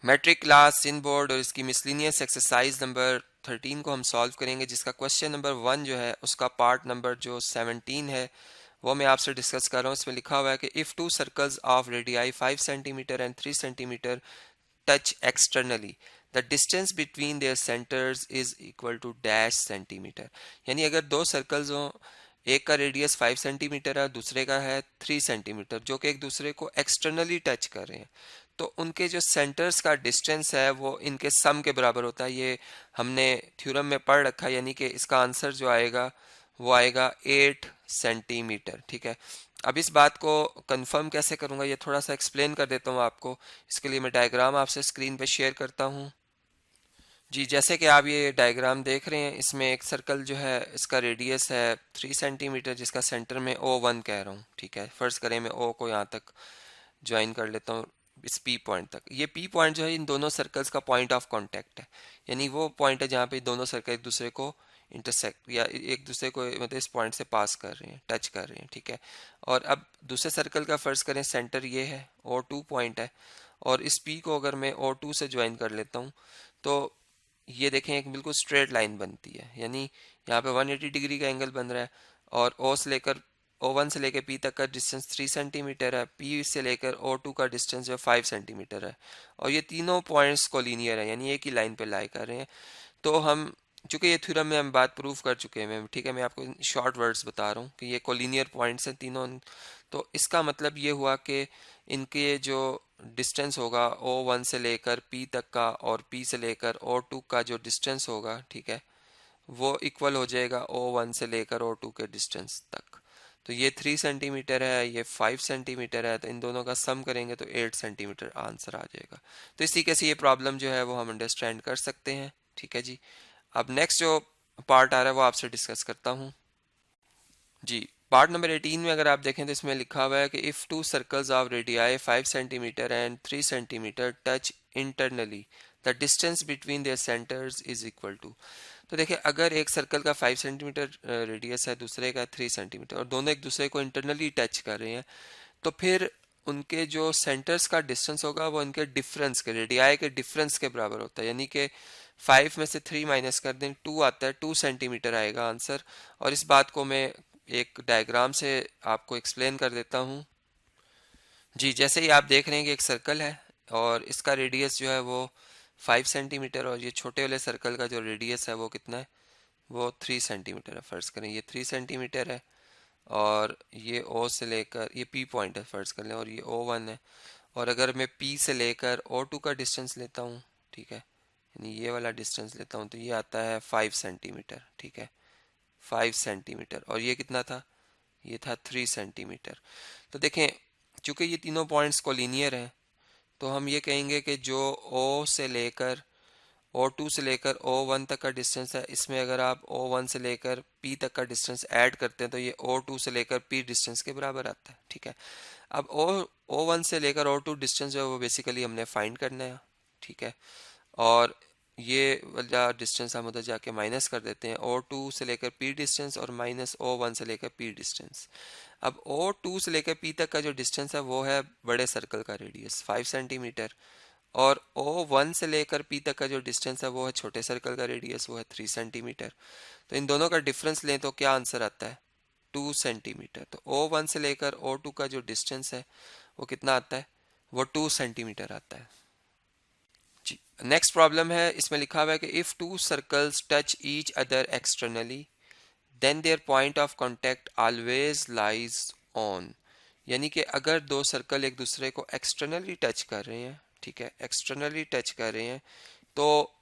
Matric class Sindh board और इसकी miscellaneous exercise number 13 को हम सॉल्व करेंगे, जिसका क्वेश्चन नंबर 1 जो है उसका पार्ट नंबर जो 17 है वो मैं आपसे डिस्कस कर रहा हूँ। इसमें लिखा हुआ है कि if two circles of radii 5 centimetre and 3 centimetre touch externally the distance between their centres is equal to dash centimetre. यानी अगर दो सर्कल्स हों, एक का रेडियस 5 सेंटीमीटर है, दूसरे का है 3 सेंटीमीटर, जो कि एक दूसरे को एक्सटर्नली टच कर रहे हैं, तो उनके जो सेंटर्स का डिस्टेंस है वो इनके सम के बराबर होता है। ये हमने थ्योरम में पढ़ रखा है, यानी कि इसका आंसर जो आएगा वो आएगा 8 सेंटीमीटर। ठीक है, अब इस बात को कंफर्म कैसे करूंगा ये थोड़ा सा एक्सप्लेन कर देता हूँ आपको। इसके लिए मैं डायग्राम आपसे स्क्रीन पे शेयर करता हूँ। जी, जैसे कि आप ये डायग्राम देख रहे हैं, इसमें एक सर्कल जो है इसका रेडियस है 3 सेंटीमीटर, जिसका सेंटर में O1 कह रहा हूँ। ठीक है, फर्ज करें मैं O को यहाँ तक ज्वाइन कर लेता हूँ, इस P पॉइंट तक। ये P पॉइंट जो है इन दोनों सर्कल्स का पॉइंट ऑफ कांटेक्ट है, यानी वो पॉइंट है जहाँ पे दोनों सर्कल एक दूसरे को इंटरसेक्ट या एक दूसरे को मतलब इस पॉइंट से पास कर रहे हैं, टच कर रहे हैं। ठीक है, और अब दूसरे सर्कल का फर्ज करें सेंटर ये है, O2 पॉइंट है, और इस P को अगर मैं O2 से ज्वाइन कर लेता हूँ तो ये देखें एक बिल्कुल स्ट्रेट लाइन बनती है, यानी यहाँ पे 180 डिग्री का एंगल बन रहा है। और O1 से लेकर P तक का डिस्टेंस 3 सेंटीमीटर है, P से लेकर O2 का डिस्टेंस जो 5 सेंटीमीटर है, और ये तीनों पॉइंट्स कोलिनियर है, यानी एक ही लाइन पे लाई कर रहे हैं। तो हम चूंकि ये थ्योरम में हम बात प्रूव कर चुके हैं, ठीक है, मैं आपको शॉर्ट वर्ड्स बता रहा हूँ कि ये कोलिनियर पॉइंट्स हैं तीनों। तो इसका मतलब ये हुआ कि इनके जो डिस्टेंस होगा O1 से लेकर P तक का और P से लेकर O2 का जो डिस्टेंस होगा, ठीक है, वो इक्वल हो जाएगा O1 से लेकर O2 के डिस्टेंस तक। तो ये 3 सेंटीमीटर है, ये 5 सेंटीमीटर है, तो इन दोनों का सम करेंगे तो 8 सेंटीमीटर आंसर आ जाएगा। तो इसी तरीके से ये प्रॉब्लम जो है वो हम अंडरस्टैंड कर सकते हैं। ठीक है जी, अब नेक्स्ट जो पार्ट आ रहा है वो आपसे डिस्कस करता हूँ। जी, पार्ट नंबर 18 में अगर आप देखें तो इसमें लिखा हुआ है कि if two circles of radii 5 centimetre and 3 centimetre touch internally the distance between their centres is equal to. तो देखिए, अगर एक सर्कल का 5 सेंटीमीटर रेडियस है, दूसरे का 3 सेंटीमीटर, और दोनों एक दूसरे को इंटरनली टच कर रहे हैं, तो फिर उनके जो सेंटर्स का डिस्टेंस होगा वो उनके डिफरेंस के, रेडियाई के डिफरेंस के बराबर होता है। यानी कि 5 में से 3 माइनस कर दें, 2 आता है, 2 सेंटीमीटर आएगा आंसर। और इस बात को मैं एक डायग्राम से आपको एक्सप्लेन कर देता हूँ। जी, जैसे ही आप देख रहे हैं कि एक सर्कल है और इसका रेडियस जो है वो 5 सेंटीमीटर, और ये छोटे वाले सर्कल का जो रेडियस है वो कितना है, वो 3 सेंटीमीटर है। फर्ज करें ये 3 सेंटीमीटर है, और ये O से लेकर ये P पॉइंट है फर्ज कर लें, और ये O1 है। और अगर मैं P से लेकर O2 का डिस्टेंस लेता हूँ, ठीक है, यानी ये वाला डिस्टेंस लेता हूँ, तो ये आता है 5 सेंटीमीटर। ठीक है, 5 सेंटीमीटर, और ये कितना था, ये था 3 सेंटीमीटर। तो देखें, चूंकि ये तीनों पॉइंट्स कोलिनियर हैं, तो हम ये कहेंगे कि जो O से लेकर O2 से लेकर O1 तक का डिस्टेंस है, इसमें अगर आप O1 से लेकर P तक का डिस्टेंस ऐड करते हैं तो ये O2 से लेकर P डिस्टेंस के बराबर आता है। ठीक है, अब O1 से लेकर O2 डिस्टेंस जो है वो बेसिकली हमने फाइंड करना है। ठीक है, और ये वाला डिस्टेंस हम उधर जाके माइनस कर देते हैं, O2 से लेकर P डिस्टेंस और माइनस O1 से लेकर P डिस्टेंस। अब O2 से लेकर P तक का जो डिस्टेंस है वो है बड़े सर्कल का रेडियस 5 सेंटीमीटर, और O1 से लेकर P तक का जो डिस्टेंस है वो है छोटे सर्कल का रेडियस, वो है 3 सेंटीमीटर। तो इन दोनों का डिफरेंस लें तो क्या आंसर आता है, 2 सेंटीमीटर। तो O1 से लेकर O2 का जो डिस्टेंस है वो कितना आता है, वो 2 सेंटीमीटर आता है। जी, नेक्स्ट प्रॉब्लम है, इसमें लिखा हुआ है कि if two circles touch each other externally then there point of contact always lies on. यानी कि अगर दो सर्कल एक दूसरे को एक्सटर्नली टच कर रहे हैं, ठीक है, एक्सटर्नली टच कर रहे हैं, तो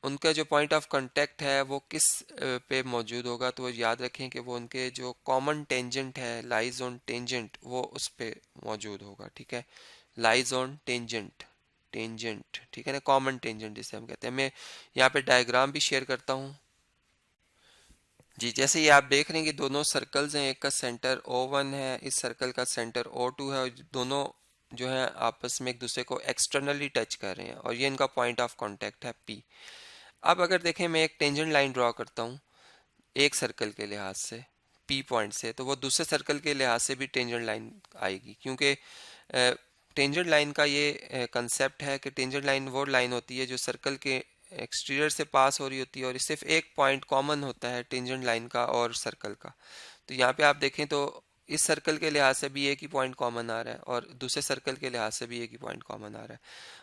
उनका जो पॉइंट ऑफ कांटेक्ट है वो किस पे मौजूद होगा। तो याद रखें कि वो उनके जो कॉमन टेंजेंट है, लाइज ऑन टेंजेंट, वो उस पे मौजूद होगा। ठीक है, लाइज ऑन टेंजेंट, टेंजेंट, ठीक है ना, कॉमन टेंजेंट जिसे हम कहते हैं। मैं यहाँ पे डायग्राम भी शेयर करता हूँ। जी, जैसे ये आप देख रहे हैं कि दोनों सर्कल्स हैं, एक का सेंटर O1 है, इस सर्कल का सेंटर O2 है, और दोनों जो है आपस में एक दूसरे को एक्सटर्नली टच कर रहे हैं, और ये इनका पॉइंट ऑफ कांटेक्ट है P। अब अगर देखें, मैं एक टेंजेंट लाइन ड्रॉ करता हूँ एक सर्कल के लिहाज से P पॉइंट से, तो वो दूसरे सर्कल के लिहाज से भी टेंजेंट लाइन आएगी, क्योंकि टेंजेंट लाइन का ये कंसेप्ट है कि टेंजेंट लाइन वो लाइन होती है जो सर्कल के एक्सटीरियर से पास हो रही होती है और सिर्फ एक पॉइंट कॉमन होता है टेंजेंट लाइन का और सर्कल का। तो यहाँ पे आप देखें तो इस सर्कल के लिहाज से भी एक ही पॉइंट कॉमन आ रहा है और दूसरे सर्कल के लिहाज से भी एक ही पॉइंट कॉमन आ रहा है,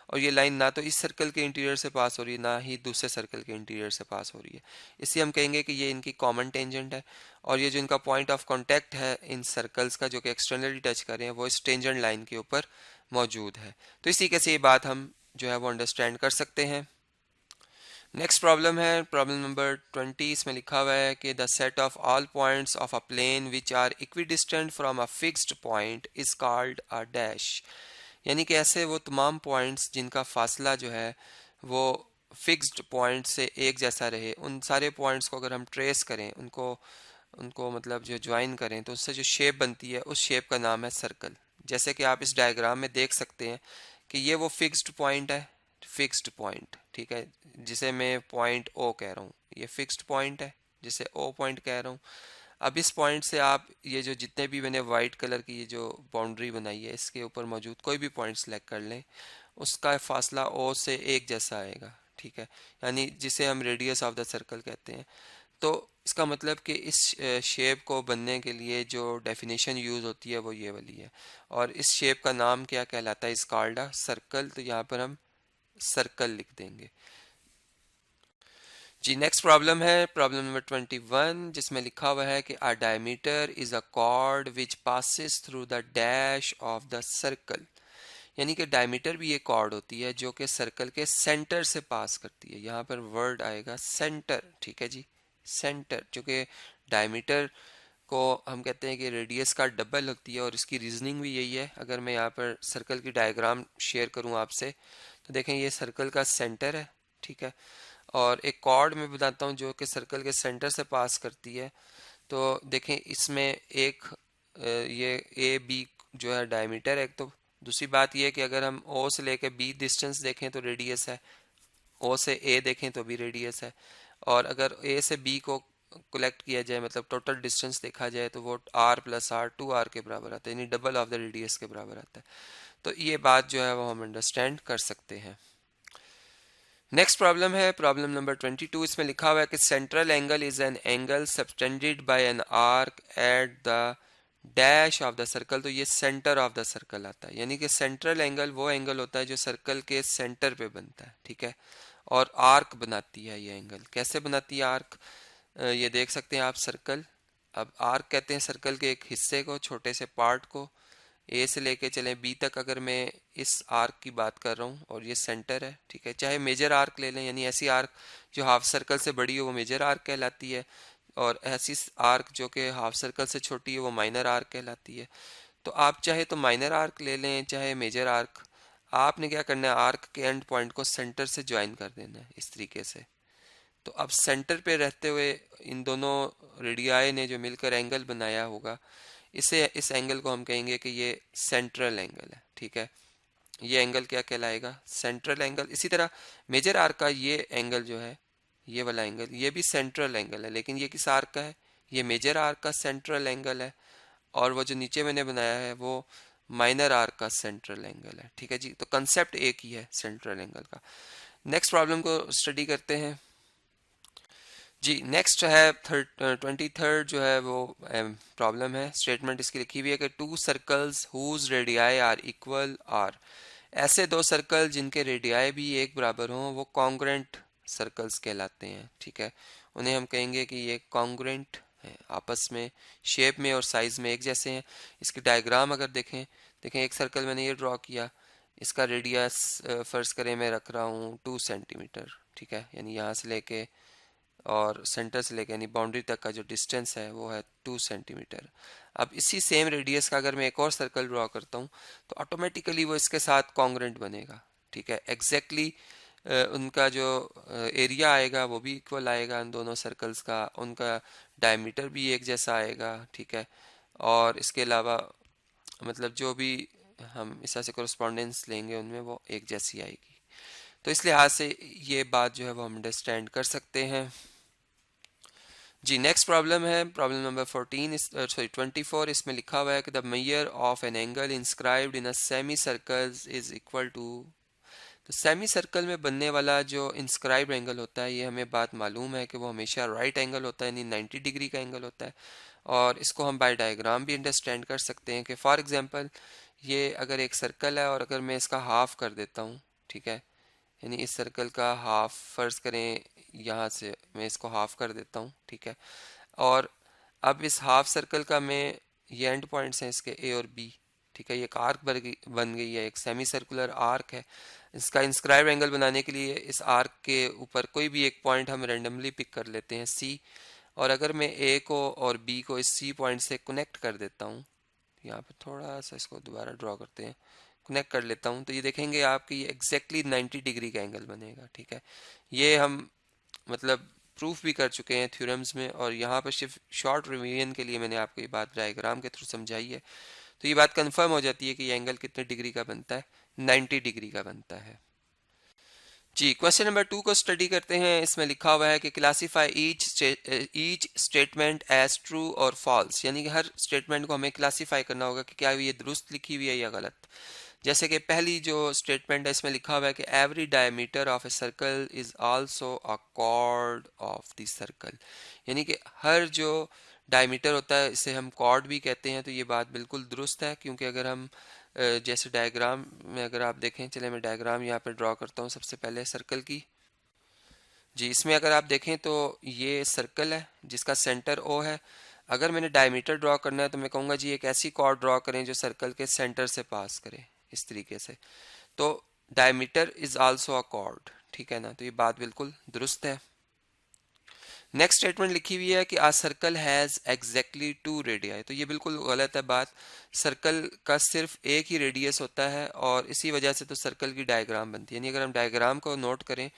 और ये लाइन ना तो इस सर्कल के इंटीरियर से पास हो रही है ना ही दूसरे सर्कल के इंटीरियर से पास हो रही है। इसलिए हम कहेंगे कि ये इनकी कॉमन टेंजेंट है, और ये जो इनका पॉइंट ऑफ कांटेक्ट है इन सर्कल्स का जो कि एक्सटर्नली टच कर रहे हैं वो इस टेंजेंट लाइन के ऊपर मौजूद है। तो इसी के से ये बात हम जो है वो अंडरस्टैंड कर सकते हैं। नेक्स्ट प्रॉब्लम है प्रॉब्लम नंबर 20। इसमें लिखा हुआ है कि the set of all points of a plane which are equidistant from a fixed point is called a dash. यानी कि ऐसे वो तमाम पॉइंट्स जिनका फासला जो है वो फिक्स्ड पॉइंट से एक जैसा रहे, उन सारे पॉइंट्स को अगर हम ट्रेस करें, उनको उनको मतलब जो ज्वाइन करें तो उससे जो शेप बनती है उस शेप का नाम है सर्कल। जैसे कि आप इस डायग्राम में देख सकते हैं कि ये वो फिक्स्ड पॉइंट है, फिक्स्ड पॉइंट, ठीक है, जिसे मैं पॉइंट ओ कह रहा हूँ, ये फिक्स्ड पॉइंट है जिसे ओ पॉइंट कह रहा हूँ। अब इस पॉइंट से आप ये जो जितने भी मैंने वाइट कलर की ये जो बाउंड्री बनाई है इसके ऊपर मौजूद कोई भी पॉइंट सेलेक्ट कर लें, उसका फासला ओ से एक जैसा आएगा, ठीक है, यानी जिसे हम रेडियस ऑफ द सर्कल कहते हैं। तो इसका मतलब कि इस शेप को बनने के लिए जो डेफिनेशन यूज़ होती है वो ये वाली है, और इस शेप का नाम क्या कहलाता है, इस कॉल्ड अ सर्कल। तो यहाँ पर हम सर्कल लिख देंगे। जी नेक्स्ट प्रॉब्लम है प्रॉब्लम नंबर 21, जिसमें लिखा हुआ है कि अ diameter is a cord which passes through the dash of the circle. यानी कि डायमीटर भी एक कॉर्ड होती है जो कि सर्कल के सेंटर से पास करती है। यहाँ पर वर्ड आएगा सेंटर, ठीक है जी, सेंटर, क्योंकि डायमीटर को हम कहते हैं कि रेडियस का डबल होती है, और इसकी रीजनिंग भी यही है। अगर मैं यहाँ पर सर्कल की डायग्राम शेयर करूँ आपसे तो देखें ये सर्कल का सेंटर है, ठीक है, और एक कॉर्ड में बताता हूँ जो कि सर्कल के सेंटर से पास करती है। तो देखें इसमें एक ये ए बी जो है डायमीटर है एक, तो दूसरी बात ये है कि अगर हम ओ से लेकर बी डिस्टेंस देखें तो रेडियस है, ओ से ए देखें तो भी रेडियस है, और अगर ए से बी को कलेक्ट किया जाए मतलब टोटल डिस्टेंस देखा जाए तो वो आर प्लस आर 2r के बराबर आता है, यानी डबल ऑफ द रेडियस के बराबर आता है। तो ये बात जो है वो हम अंडरस्टैंड कर सकते हैं। नेक्स्ट प्रॉब्लम है प्रॉब्लम नंबर 22। इसमें लिखा हुआ है कि central angle is an angle subtended bye an arc at the dash of the circle. तो ये सेंटर ऑफ द सर्कल आता है, यानी कि सेंट्रल एंगल वो एंगल होता है जो सर्कल के सेंटर पे बनता है, ठीक है, और आर्क बनाती है ये एंगल। कैसे बनाती है आर्क, ये देख सकते हैं आप सर्कल। अब आर्क कहते हैं सर्कल के एक हिस्से को, छोटे से पार्ट को, ए से लेके चलें बी तक। अगर मैं इस आर्क की बात कर रहा हूँ और ये सेंटर है, ठीक है, चाहे मेजर आर्क ले लें, यानी ऐसी आर्क जो हाफ सर्कल से बड़ी हो वो मेजर आर्क कहलाती है, और ऐसी आर्क जो कि हाफ सर्कल से छोटी है वो माइनर आर्क कहलाती है। तो आप चाहे तो माइनर आर्क ले लें चाहे मेजर आर्क, आपने क्या करना है, आर्क के एंड पॉइंट को सेंटर से ज्वाइन कर देना है इस तरीके से। तो अब सेंटर पे रहते हुए इन दोनों रेडियाई ने जो मिलकर एंगल बनाया होगा, इसे इस एंगल को हम कहेंगे कि ये सेंट्रल एंगल है, ठीक है, ये एंगल क्या कहलाएगा, सेंट्रल एंगल। इसी तरह मेजर आर्क का ये एंगल जो है, ये वाला एंगल, ये भी सेंट्रल एंगल है, लेकिन ये किस आर्क का है, ये मेजर आर्क का सेंट्रल एंगल है, और वो जो नीचे मैंने बनाया है वो माइनर आर्क का सेंट्रल एंगल है, ठीक है जी। तो कंसेप्ट एक ही है सेंट्रल एंगल का। नेक्स्ट प्रॉब्लम को स्टडी करते हैं जी। नेक्स्ट है 23rd जो है वो प्रॉब्लम है। स्टेटमेंट इसकी लिखी हुई है कि two circles whose radii are equal are. ऐसे दो सर्कल जिनके रेडियाई भी एक बराबर हों वो कॉन्ग्रुएंट सर्कल्स कहलाते हैं, ठीक है, उन्हें हम कहेंगे कि ये कॉन्ग्रुएंट हैं, आपस में शेप में और साइज में एक जैसे हैं। इसकी डायग्राम अगर देखें, एक सर्कल मैंने ये ड्रॉ किया, इसका रेडियस फर्ज करें मैं रख रहा हूँ 2 सेंटीमीटर, ठीक है, यानी यहाँ से लेके और सेंटर से लेके यानी बाउंड्री तक का जो डिस्टेंस है वो है 2 सेंटीमीटर। अब इसी सेम रेडियस का अगर मैं एक और सर्कल ड्रॉ करता हूँ तो ऑटोमेटिकली वो इसके साथ कॉन्ग्रुएंट बनेगा, ठीक है, एग्जैक्टली उनका जो एरिया आएगा वो भी इक्वल आएगा इन दोनों सर्कल्स का, उनका डायमीटर भी एक जैसा आएगा, ठीक है, और इसके अलावा मतलब जो भी हम इस तरह से कोरस्पॉन्डेंस लेंगे उनमें वो एक जैसी आएगी। तो इस लिहाज से ये बात जो है वो हम अंडरस्टैंड कर सकते हैं। जी नेक्स्ट प्रॉब्लम है प्रॉब्लम नंबर 14 सॉरी 24। इसमें लिखा हुआ है कि the measure of an angle inscribed in a semi circle is equal to. तो सेमी सर्कल में बनने वाला जो इंस्क्राइब्ड एंगल होता है, ये हमें बात मालूम है कि वो हमेशा राइट एंगल होता है, यानी 90 डिग्री का एंगल होता है। और इसको हम बाय डायग्राम भी अंडरस्टैंड कर सकते हैं कि फॉर एग्जांपल ये अगर एक सर्कल है और अगर मैं इसका हाफ कर देता हूँ, ठीक है, यानी इस सर्कल का हाफ फर्ज करें, यहाँ से मैं इसको हाफ कर देता हूँ, ठीक है। और अब इस हाफ सर्कल का मैं ये एंड पॉइंट्स हैं इसके ए और बी, ठीक है, ये एक आर्क बन गई है, एक सेमी सर्कुलर आर्क है। इसका इंस्क्राइब्ड एंगल बनाने के लिए इस आर्क के ऊपर कोई भी एक पॉइंट हम रेंडमली पिक कर लेते हैं सी। और अगर मैं ए को और बी को इस सी पॉइंट से कनेक्ट कर देता हूँ, यहाँ पे थोड़ा सा इसको दोबारा ड्रॉ करते हैं, कनेक्ट कर लेता हूँ, तो ये देखेंगे आपकी ये एग्जैक्टली 90 डिग्री का एंगल बनेगा, ठीक है। ये हम मतलब प्रूफ भी कर चुके हैं थ्योरम्स में, और यहाँ पर सिर्फ शॉर्ट रिवीजन के लिए मैंने आपको ये बात डायग्राम के थ्रू समझाई है। तो ये बात कंफर्म हो जाती है कि ये एंगल कितने डिग्री का बनता है, 90 डिग्री का बनता है। जी क्वेश्चन नंबर 2 को स्टडी करते हैं। इसमें लिखा हुआ है कि classify each statement as true और फॉल्स, यानी कि हर स्टेटमेंट को हमें क्लासीफाई करना होगा कि क्या ये दुरुस्त लिखी हुई है या गलत। जैसे कि पहली जो स्टेटमेंट है इसमें लिखा हुआ है कि every diameter of a circle is also a cord of the circle, यानी कि हर जो डायमीटर होता है इसे हम कॉर्ड भी कहते हैं। तो ये बात बिल्कुल दुरुस्त है, क्योंकि अगर हम जैसे डायग्राम में अगर आप देखें, चले मैं डायग्राम यहाँ पे ड्रॉ करता हूँ सबसे पहले सर्कल की। जी इसमें अगर आप देखें तो ये सर्कल है जिसका सेंटर ओ है। अगर मैंने डायमीटर ड्रॉ करना है तो मैं कहूँगा जी एक ऐसी कॉर्ड ड्रॉ करें जो सर्कल के सेंटर से पास करे, इस तरीके से। तो diameter is also a cord, ठीक है ना, तो ये बात बिल्कुल दुरुस्त है। नेक्स्ट स्टेटमेंट लिखी हुई है कि आ सर्कल हैज एग्जैक्टली 2 रेडियाई, तो ये बिल्कुल गलत है बात। सर्कल का सिर्फ एक ही रेडियस होता है और इसी वजह से तो सर्कल की डायग्राम बनती है। यानी अगर हम डायग्राम को नोट करें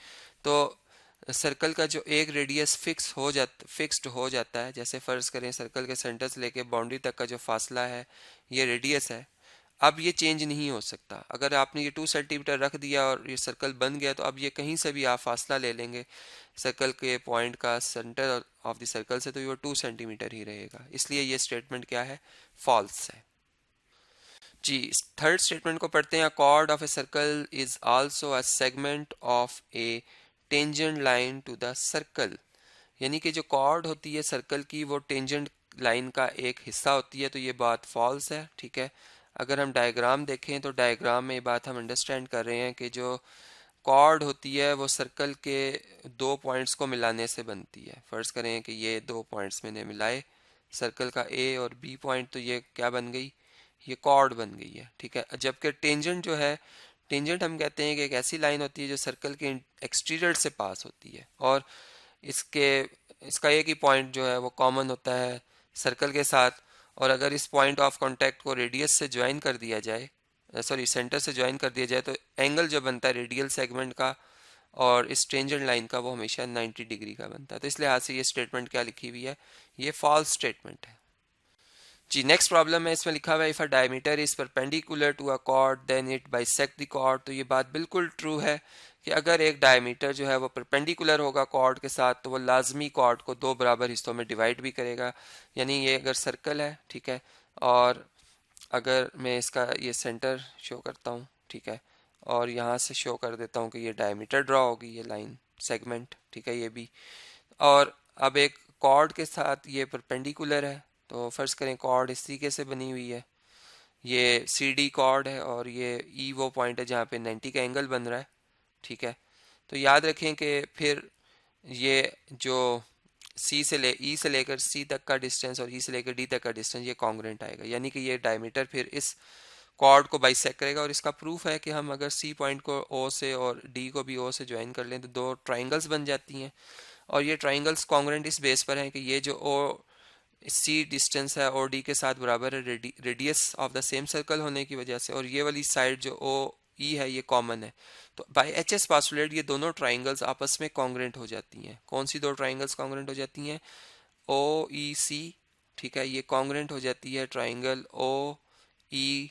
तो सर्कल का जो एक रेडियस फिक्स्ड हो जाता है, जैसे फर्ज करें सर्कल के सेंटर से लेके बाउंड्री तक का जो फासला है ये रेडियस है। अब ये चेंज नहीं हो सकता। अगर आपने ये 2 सेंटीमीटर रख दिया और ये सर्कल बन गया तो अब ये कहीं से भी आप फासला ले लेंगे सर्कल के पॉइंट का सेंटर ऑफ द सर्कल से, तो ये 2 सेंटीमीटर ही रहेगा। इसलिए ये स्टेटमेंट क्या है, फॉल्स है। जी थर्ड स्टेटमेंट को पढ़ते हैं। Chord of a circle is also a segment of a tangent line to the circle, यानी कि जो कॉर्ड होती है सर्कल की वो टेंजेंट लाइन का एक हिस्सा होती है। तो ये बात फॉल्स है, ठीक है। अगर हम डायग्राम देखें तो डायग्राम में ये बात हम अंडरस्टैंड कर रहे हैं कि जो कॉर्ड होती है वो सर्कल के 2 पॉइंट्स को मिलाने से बनती है। फर्ज करें कि ये 2 पॉइंट्स मैंने मिलाए, सर्कल का ए और बी पॉइंट, तो ये क्या बन गई, ये कॉर्ड बन गई है, ठीक है। जबकि टेंजेंट जो है, टेंजेंट हम कहते हैं कि एक ऐसी लाइन होती है जो सर्कल के एक्सटीरियर से पास होती है और इसके इसका एक ही पॉइंट जो है वो कॉमन होता है सर्कल के साथ। और अगर इस पॉइंट ऑफ कांटेक्ट को रेडियस से ज्वाइन कर दिया जाए, सॉरी सेंटर से ज्वाइन कर दिया जाए, तो एंगल जो बनता है रेडियल सेगमेंट का और इस टेंजेंट लाइन का वो हमेशा 90 डिग्री का बनता है। तो इस लिहाज से ये स्टेटमेंट क्या लिखी हुई है, ये फॉल्स स्टेटमेंट है। जी नेक्स्ट प्रॉब्लम है। इसमें लिखा हुआ है if a diameter is perpendicular to a chord then it bisect the chord, तो ये बात बिल्कुल ट्रू है कि अगर एक डायमीटर जो है वो परपेंडिकुलर होगा कॉर्ड के साथ तो वो लाजमी कॉर्ड को 2 बराबर हिस्सों में डिवाइड भी करेगा। यानी ये अगर सर्कल है, ठीक है, और अगर मैं इसका ये सेंटर शो करता हूँ, ठीक है, और यहाँ से शो कर देता हूँ कि ये डायमीटर ड्रॉ होगी, ये लाइन सेगमेंट, ठीक है, ये भी। और अब एक कॉर्ड के साथ ये परपेंडिकुलर है, तो फर्ज करें कॉर्ड इस तरीके से बनी हुई है, ये सी डी कॉर्ड है और ये ई वो पॉइंट है जहाँ पे 90 का एंगल बन रहा है, ठीक है। तो याद रखें कि फिर ये जो ई से लेकर सी तक का डिस्टेंस और ई से लेकर डी तक का डिस्टेंस ये कॉन्ग्रेंट आएगा, यानी कि ये डायमीटर फिर इस कॉर्ड को बाइसेक्ट करेगा। और इसका प्रूफ है कि हम अगर सी पॉइंट को ओ से और डी को भी ओ से ज्वाइन कर लें तो 2 ट्राइंगल्स बन जाती हैं। और ये ट्राइंगल्स कॉन्ग्रेंट इस बेस पर हैं कि ये जो ओ सी डिस्टेंस है और डी के साथ बराबर है radius of the same circle होने की वजह से, और ये वाली साइड जो ओ ई है ये कॉमन है। तो बाय एच एस पास्टुलेट ये दोनों ट्राइंगल्स आपस में कॉन्ग्रेंट हो जाती हैं। कौन सी 2 ट्राइंगल्स कॉन्ग्रेंट हो जाती हैं, ओ ई सी, ठीक है, ये कॉन्ग्रेंट हो जाती है ट्राइंगल ओ ई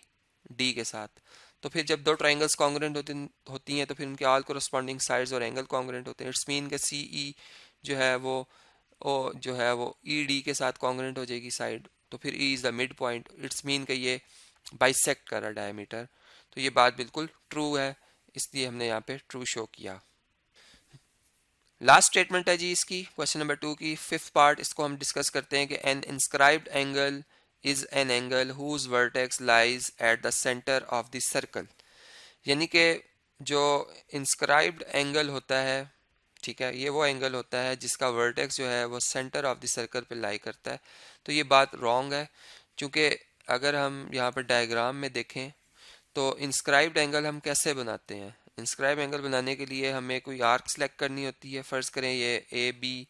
डी के साथ। तो फिर जब 2 ट्राइंगल्स कॉन्ग्रेंट होती हैं तो फिर उनके ऑल कोरस्पॉन्डिंग साइड्स और एंगल कॉन्ग्रेंट होते हैं। इट्स मीन के सी ई जो है वो ओ जो है वो ई डी के साथ कॉन्ग्रुएंट हो जाएगी साइड, तो फिर E is the mid point, it's mean कि ये बाइसेक्ट कर रहा डायमीटर। तो ये बात बिल्कुल ट्रू है, इसलिए हमने यहाँ पे ट्रू शो किया। लास्ट स्टेटमेंट है जी इसकी, क्वेश्चन नंबर 2 की फिफ्थ पार्ट, इसको हम डिस्कस करते हैं कि an inscribed angle is an angle whose vertex lies at the centre of the circle. यानी कि जो इंस्क्राइब्ड एंगल होता है, ठीक है, ये वो एंगल होता है जिसका वर्टेक्स जो है वो सेंटर ऑफ द सर्कल पे लाई करता है। तो ये बात रॉन्ग है, क्योंकि अगर हम यहाँ पर डायग्राम में देखें तो इंस्क्राइब्ड एंगल हम कैसे बनाते हैं। इंस्क्राइब एंगल बनाने के लिए हमें कोई आर्क सेलेक्ट करनी होती है। फ़र्ज़ करें ये ए बी,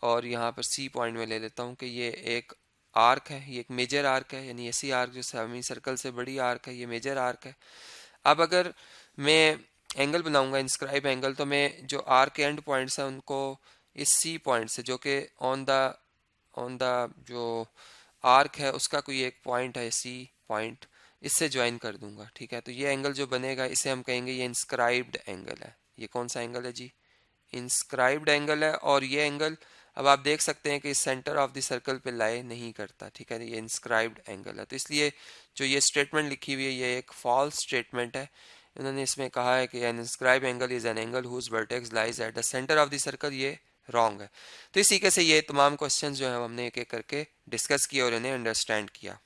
और यहाँ पर सी पॉइंट में ले लेता हूँ कि ये एक आर्क है, ये एक मेजर आर्क है, यानी ऐसी आर्क जो सेमी सर्कल से बड़ी आर्क है, ये मेजर आर्क है। अब अगर मैं एंगल बनाऊंगा इंस्क्राइब एंगल, तो मैं जो आर्क के एंड पॉइंट्स हैं उनको इस सी पॉइंट से, जो कि ऑन द जो आर्क है उसका कोई एक पॉइंट है सी पॉइंट, इससे ज्वाइन कर दूंगा। ठीक है, तो ये एंगल जो बनेगा इसे हम कहेंगे ये इंस्क्राइब्ड एंगल है। ये कौन सा एंगल है जी? इंस्क्राइब्ड एंगल है। और ये एंगल अब आप देख सकते हैं कि सेंटर ऑफ द सर्कल पे लाई नहीं करता। ठीक है, ये इंस्क्राइब्ड एंगल है। तो इसलिए जो ये स्टेटमेंट लिखी हुई है ये एक फॉल्स स्टेटमेंट है। इन्होंने इसमें कहा है कि an inscribe angle is an angle whose vertex lies at the centre of the circle, ये रॉन्ग है। तो इस तरीके से ये तमाम क्वेश्चंस जो है हमने एक एक करके डिस्कस किए और इन्हें अंडरस्टैंड किया।